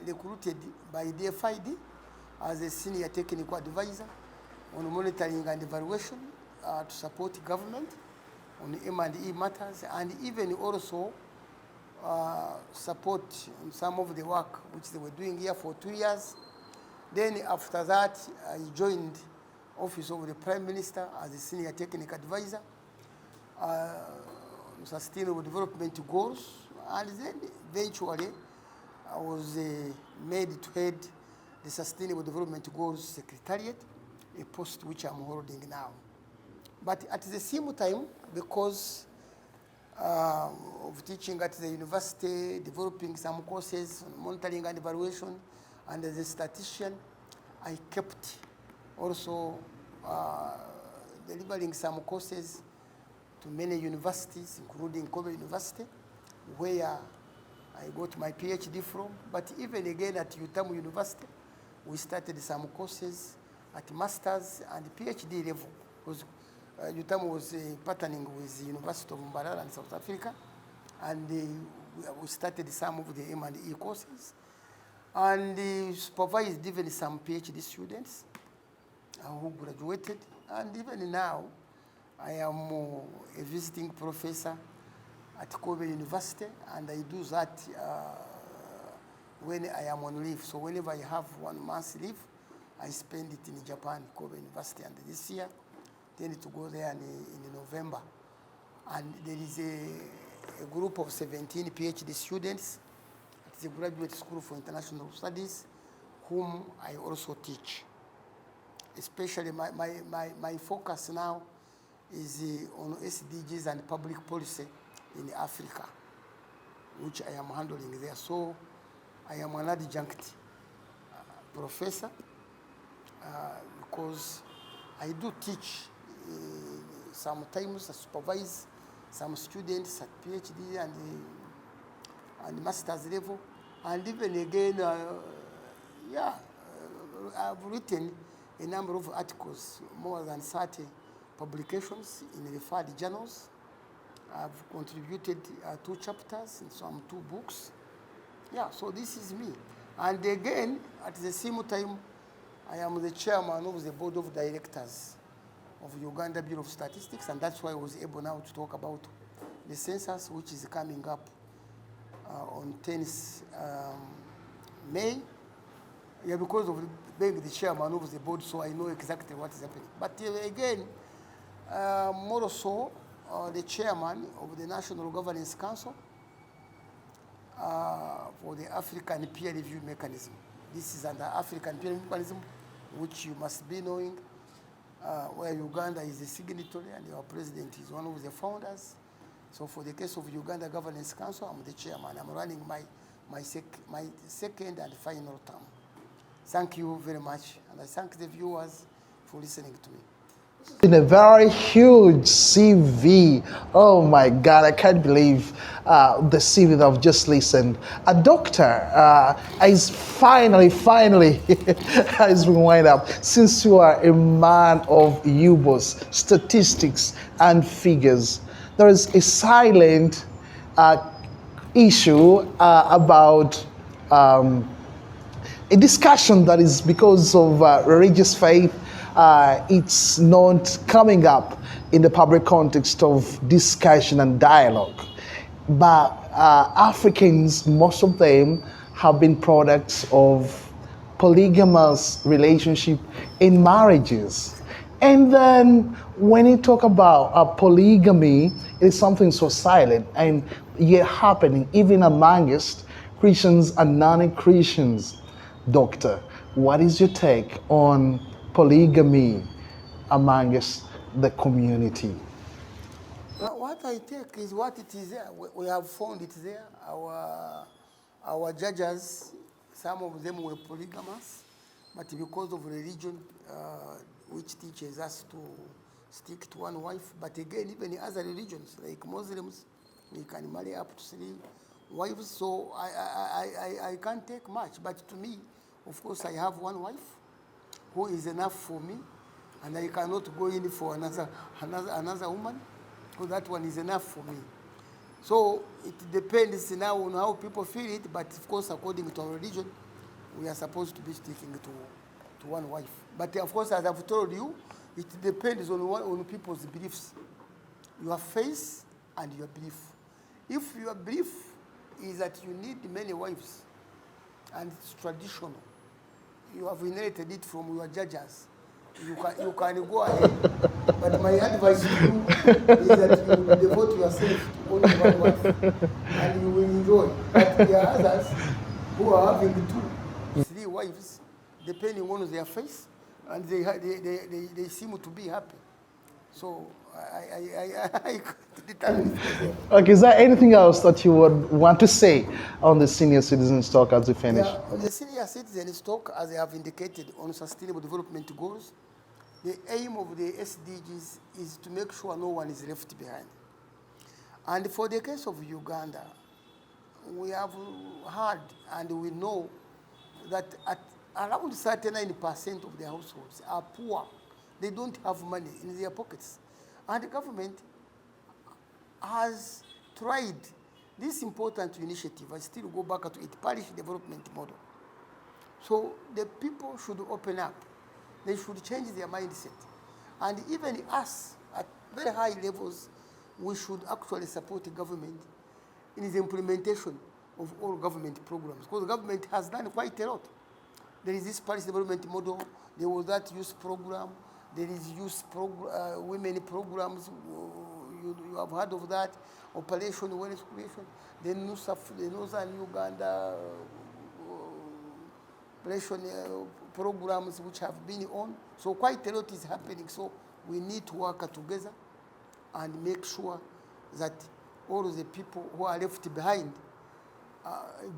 recruited by the FID as a senior technical advisor on monitoring and evaluation to support government on M&E matters, and even also support some of the work which they were doing here for 2 years. Then after that, I joined Office of the Prime Minister as a senior technical advisor, Sustainable Development Goals, and then eventually I was made to head the Sustainable Development Goals Secretariat, a post which I'm holding now. But at the same time, because of teaching at the university, developing some courses on monitoring and evaluation, and as a statistician, I kept also delivering some courses to many universities, including Kobe University, where I got my PhD from. But even again at UTAM University, we started some courses at master's and PhD level, because UTAM was partnering with the University of Mbarara in South Africa, and we started some of the M&E courses, and supervised even some PhD students who graduated. And even now, I am a visiting professor at Kobe University, and I do that when I am on leave. So whenever I have 1 month's leave, I spend it in Japan, Kobe University, and this year, tend to go there in November. And there is a group of 17 PhD students at the Graduate School for International Studies, whom I also teach. Especially my focus now is on SDGs and public policy in Africa, which I am handling there. So I am an adjunct professor because I do teach. Sometimes I supervise some students at PhD and master's level. And even again, I've written a number of articles, more than 30 publications in referred journals. I've contributed 2 chapters in some 2 books. Yeah, so this is me. And again, at the same time, I am the chairman of the board of directors of Uganda Bureau of Statistics, and that's why I was able now to talk about the census, which is coming up on 10th May. Yeah, because of being the chairman of the board, so I know exactly what is happening. But again, more so, the chairman of the National Governance Council for the African Peer Review Mechanism. This is under African Peer Review Mechanism, which you must be knowing, where Uganda is the signatory and our president is one of the founders. So for the case of Uganda Governance Council, I'm the chairman. I'm running my second and final term. Thank you very much, and I thank the viewers for listening to me. In a very huge CV. Oh my God, I can't believe the CV that I've just listened. A doctor is finally has been wind up. Since you are a man of UBOS, statistics and figures, there is a silent issue about a discussion that is because of religious faith. It's not coming up in the public context of discussion and dialogue. But Africans, most of them, have been products of polygamous relationship in marriages. And then when you talk about polygamy, it's something so silent and yet happening even amongst Christians and non-Christians. Doctor, what is your take on polygamy amongst the community? What I take is what it is there. We have found it there. Our judges, some of them were polygamous, but because of religion, which teaches us to stick to one wife. But again, even in other religions, like Muslims, we can marry up to 3 wives. So I can't take much. But to me, of course, I have one wife who is enough for me, and I cannot go in for another woman, because that one is enough for me. So it depends now on how people feel it, but of course, according to our religion, we are supposed to be sticking to one wife. But of course, as I've told you, it depends on people's beliefs, your faith and your belief. If your belief is that you need many wives, and it's traditional, you have inherited it from your judges, you can go ahead. But my advice to you is that you will devote yourself to only one wife, and you will enjoy. But there are others who are having 2, 3 wives, depending on their faith, and they seem to be happy. So I determine. Okay, is there anything else that you would want to say on the senior citizens talk as we finish? Yeah, on the senior citizens talk, as I have indicated on sustainable development goals, the aim of the SDGs is to make sure no one is left behind. And for the case of Uganda, we have heard and we know that around 39% of the households are poor. They don't have money in their pockets. And the government has tried this important initiative. I still go back to it, parish development model. So the people should open up. They should change their mindset. And even us, at very high levels, we should actually support the government in the implementation of all government programs, because the government has done quite a lot. There is this parish development model, there was that youth program, there is women programs, you have heard of that, Operation Awareness Creation, the Northern Uganda operation programs which have been on. So quite a lot is happening. So we need to work together and make sure that all of the people who are left behind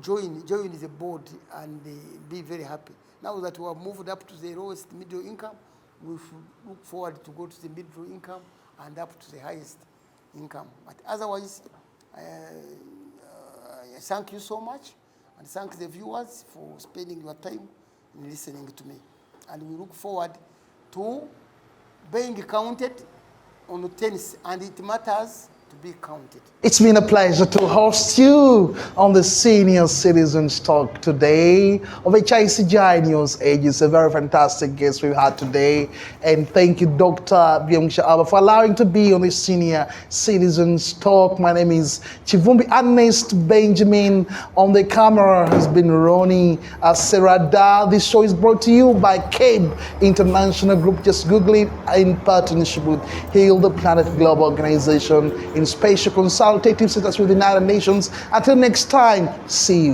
join the board and be very happy. Now that we have moved up to the lowest middle income, we should look forward to go to the middle income and up to the highest income. But otherwise, thank you so much, and thank the viewers for spending your time in listening to me. And we look forward to being counted on the 10th, and it matters to be counted. It's been a pleasure to host you on the Senior Citizens Talk today of HICGI News Ages. A very fantastic guest we've had today. And thank you, Dr. Byamugisha, for allowing to be on the Senior Citizens Talk. My name is Kivumbi. Ernest Benjamin. On the camera has been Ronnie Serada. This show is brought to you by CABE International Group. Just Google it, in partnership with Heal the Planet Global Organization in Spatial Consultative Status with the United Nations. Until next time, see you.